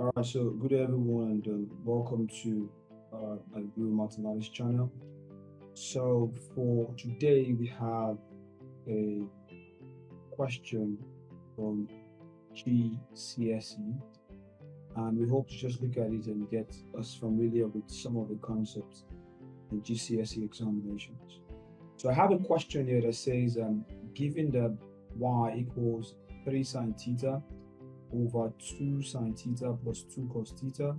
All right, so good day everyone, and welcome to a Real Mathematics channel. So for today, we have a question from Gcse, and we hope to just look at it and get us familiar with some of the concepts in Gcse examinations. So I have a question here that says, given that y equals 3 sine theta over 2 sine theta plus 2 cos theta,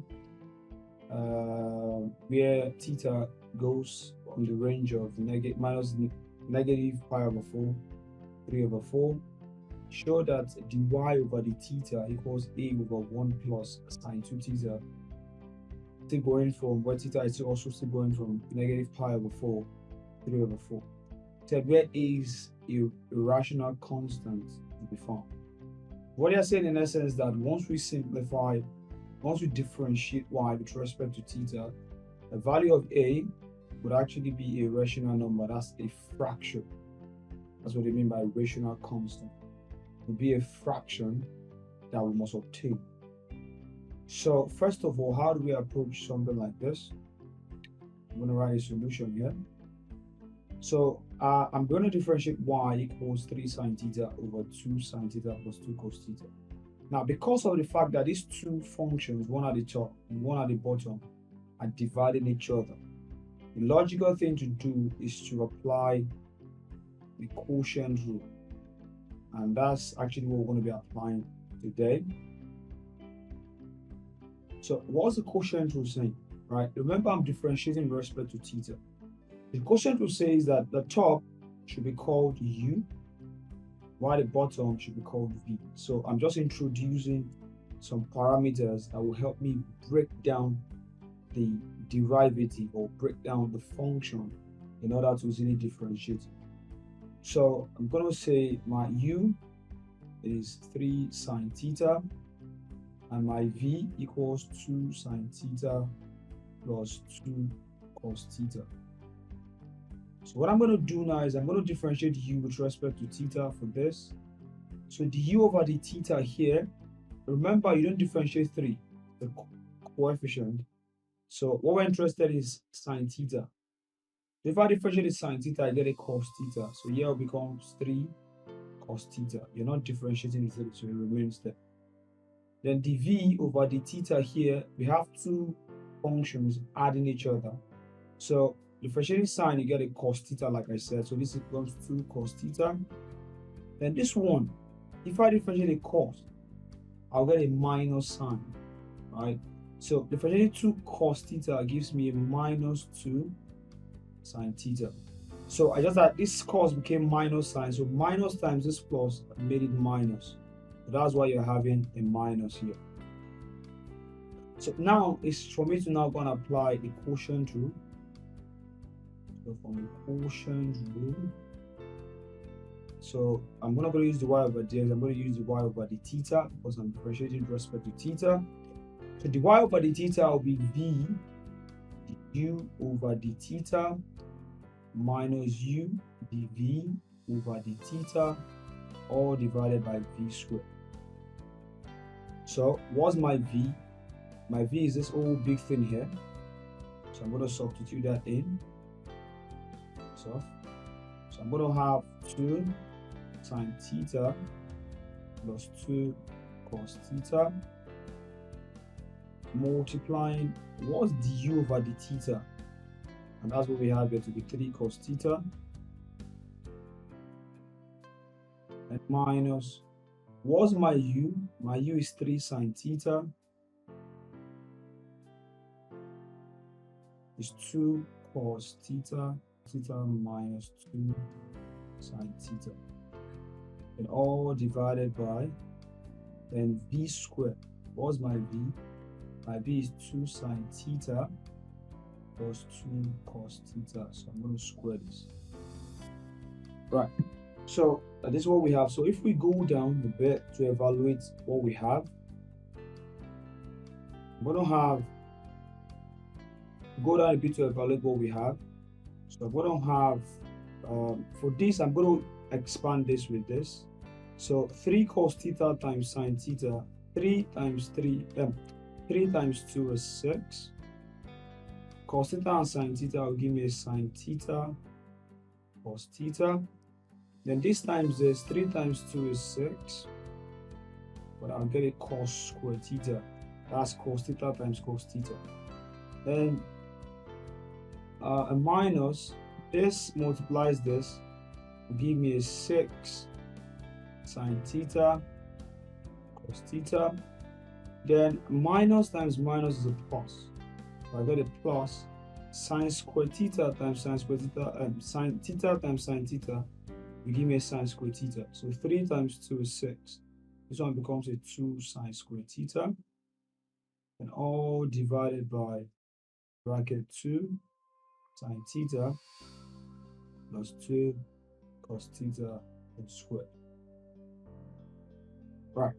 where theta goes on the range of minus negative pi over 4, 3 over 4, show that dy over the theta equals a over 1 plus sine 2 theta, still going from where theta is also still going from negative pi over 4, 3 over 4. So where a is a rational constant to be found. What they are saying in essence is that once we differentiate y with respect to theta, the value of a would actually be a rational number. That's a fraction. That's what they mean by rational constant. It would be a fraction that we must obtain. So first of all, how do we approach something like this? I'm going to write a solution here. So I'm going to differentiate y equals 3 sine theta over 2 sine theta plus 2 cos theta. Now, because of the fact that these two functions, one at the top and one at the bottom, are dividing each other, the logical thing to do is to apply the quotient rule. And that's actually what we're going to be applying today. So what's the quotient rule saying? Right? Remember, I'm differentiating with respect to theta. The quotient rule says that the top should be called u, while the bottom should be called v. So I'm just introducing some parameters that will help me break down the derivative or break down the function in order to easily differentiate. So I'm going to say my u is 3 sine theta and my v equals 2 sine theta plus 2 cos theta. So what I'm going to do now is I'm going to differentiate u with respect to theta for this. So the u over the theta here, remember you don't differentiate 3, the coefficient. So what we're interested in is sine theta. If I differentiate the sine theta, I get a cos theta. So here it becomes 3 cos theta. You're not differentiating it, so it remains there. Then the v over the theta here, we have two functions adding each other. So differentiating sine, you get a cos theta, like I said. So this becomes 2 cos theta. Then this one, if I differentiate a cos, I'll get a minus sign, right? So differentiating 2 cos theta gives me a minus 2 sine theta. So I just that this cos became minus sign. So minus times this plus made it minus. So that's why you're having a minus here. So now it's for me to now go and apply the quotient rule. So from the quotient rule, so I'm not going to use the y over there. I'm going to use the y over the theta because I'm differentiating with respect to theta. So the y over the theta will be v u over the theta minus u dv over the theta, all divided by v squared. So what's my v? My v is this whole big thing here. So I'm going to substitute that in. So I'm going to have 2 sine theta plus 2 cos theta multiplying what's du over the theta, and that's what we have here to be 3 cos theta, and minus what's my u? My u is 3 sine theta is 2 cos theta minus 2 sine theta, and all divided by then v squared. What's my v? My v is 2 sine theta plus 2 cos theta. So I'm going to square this. Right. So this is what we have. So if we go down a bit to evaluate what we have, I'm going to have go down a bit to evaluate what we have. So I'm going to have for this, I'm going to expand this with this. So 3 cos theta times sine theta, 3 times 3, 3 times 2 is 6. Cos theta and sin theta will give me a sin theta cos theta. Then this times this, 3 times 2 is 6. But I'll get a cos square theta. That's cos theta times cos theta. Then a minus, this multiplies this, will give me a 6 sin theta cos theta. Then minus times minus is a plus. So I get a plus sin square theta times sin square theta, sin theta times sin theta will give me a sin square theta. So 3 times 2 is 6. This one becomes a 2 sin square theta. And all divided by bracket 2 sin theta plus 2 cos theta and squared. Right.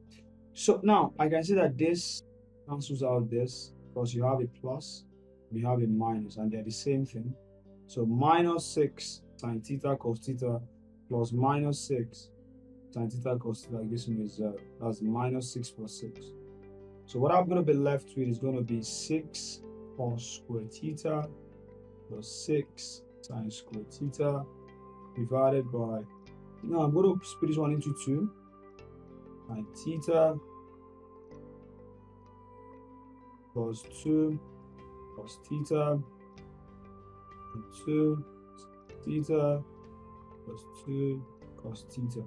So now I can see that this cancels out this because you have a plus, you have a minus, and they're the same thing. So minus 6 sin theta cos theta plus minus 6 sin theta cos theta gives me 0. That's minus 6 plus 6. So what I'm going to be left with is going to be 6 cos square theta plus 6 sin square theta divided by, now I'm going to split this one into 2, sin theta plus 2 cos theta and 2 theta plus 2 cos theta.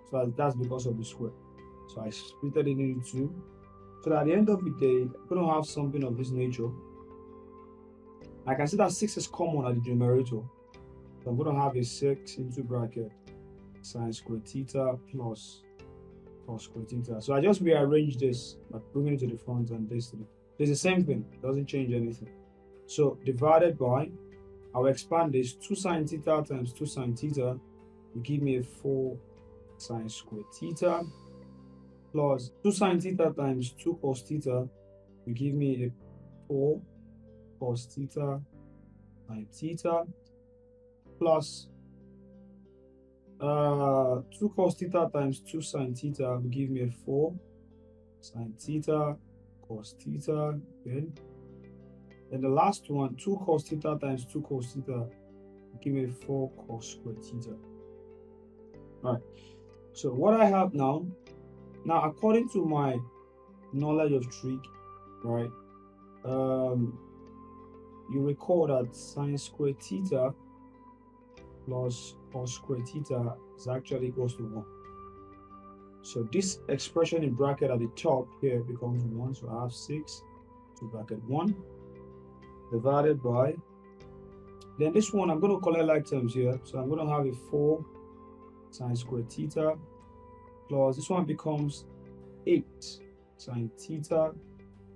So that's because of the square. So I split it into 2. So at the end of the day, I'm going to have something of this nature. I can see that 6 is common at the numerator. So I'm going to have a 6 into bracket sin square theta plus cos square theta. So I just rearrange this by bringing it to the front and this to the. It's the same thing, it doesn't change anything. So divided by, I'll expand this, 2 sin theta times 2 sin theta will give me a 4 sin square theta plus 2 sin theta times 2 cos theta will give me a 4 cos theta sin theta plus 2 cos theta times 2 sin theta will give me a 4 sin theta cos theta again. And the last one, 2 cos theta times 2 cos theta will give me a 4 cos square theta. Right. So what I have now according to my knowledge of trig, right, you recall that sin square theta plus cos square theta is actually equals to 1. So this expression in bracket at the top here becomes 1. So I have 6 to bracket 1 divided by, then this one I'm going to collect like terms here. So I'm going to have a 4 sin square theta plus this one becomes 8 sin theta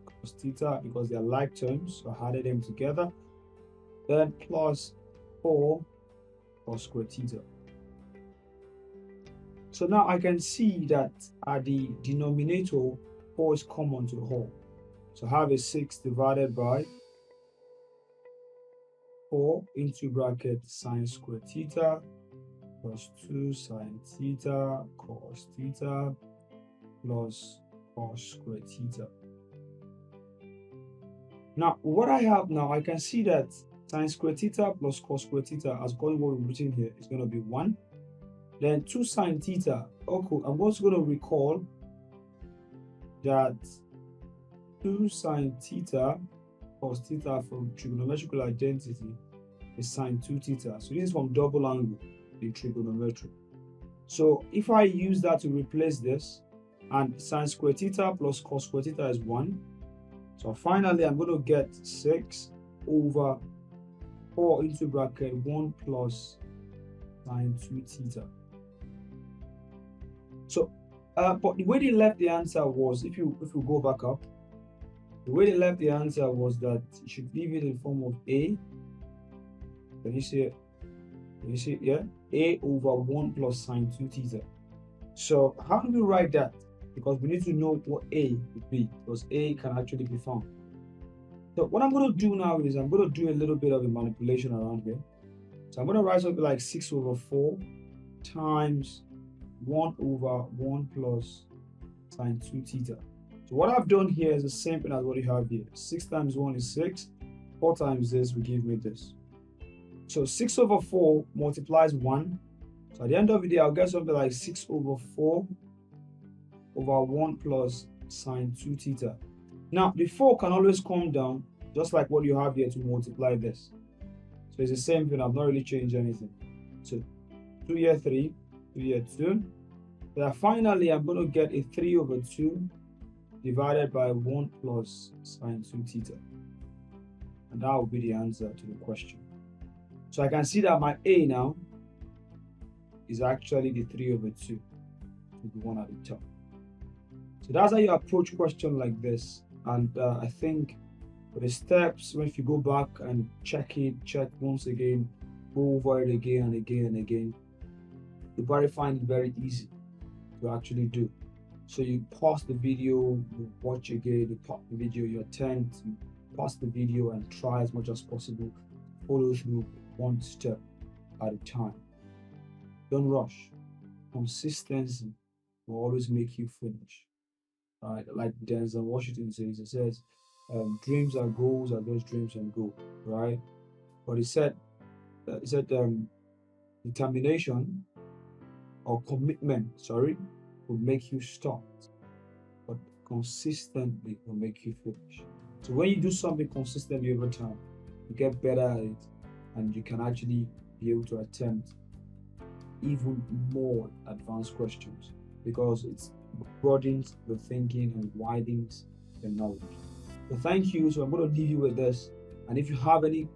cos theta because they are like terms. So I added them together. Then plus 4 cos square theta. So now I can see that at the denominator, 4 is common to the whole. So I have a 6 divided by 4 into bracket sin square theta plus 2 sin theta cos theta plus cos square theta. Now what I have now, I can see that sin square theta plus cos square theta, as according to what we've written here, is going to be 1. Then 2 sin theta. Okay, I'm also going to recall that 2 sin theta cos theta from trigonometrical identity is sin 2 theta. So this is from double angle in trigonometry. So if I use that to replace this, and sin square theta plus cos square theta is 1. So finally I'm going to get 6 over 4 into bracket 1 plus sin 2 theta. So, but the way they left the answer was, if you go back up, the way they left the answer was that you should leave it in form of A. Can you see it? Can you see it? Yeah, A over 1 plus sin 2 theta. So how do we write that? Because we need to know what A would be, because A can actually be found. So what I'm going to do now is I'm going to do a little bit of a manipulation around here. So I'm going to write something like 6 over 4 times 1 over 1 plus sin 2 theta. So what I've done here is the same thing as what you have here. 6 times 1 is 6. 4 times this will give me this. So 6 over 4 multiplies 1. So at the end of the day, I'll get something like 6 over 4 over 1 plus sine 2 theta. Now, the 4 can always come down, just like what you have here to multiply this. So it's the same thing. I've not really changed anything. So 2 here 3, 2 here 2. Then finally, I'm going to get a 3 over 2 divided by 1 plus sine 2 theta. And that will be the answer to the question. So I can see that my A now is actually the 3 over 2, the one at the top. So that's how you approach question like this. And I think for the steps, if you go back and check once again, go over it again and again and again, you probably find it very easy to actually do. So you pause the video, you watch again, you pause the video, you attempt, you pause the video and try as much as possible, follow through one step at a time. Don't rush. Consistency will always make you finish. Right? Like Denzel Washington says, he says, dreams are goals are those dreams and goals, right? But he said determination or commitment, will make you start, but consistently will make you finish. So when you do something consistently over time, you get better at it, and you can actually be able to attempt even more advanced questions because it broadens the thinking and widens the knowledge. So thank you. So I'm going to leave you with this, and if you have any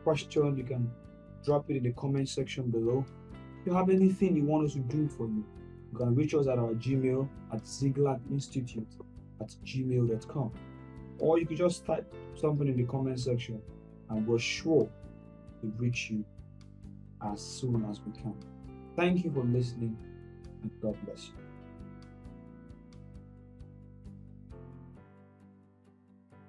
question, you can drop it in the comment section below. If you have anything you want us to do for you, you can reach us at our Gmail at ziglatinstitute@gmail.com, or you can just type something in the comment section and we're sure to reach you as soon as we can. Thank you for listening, and God bless you.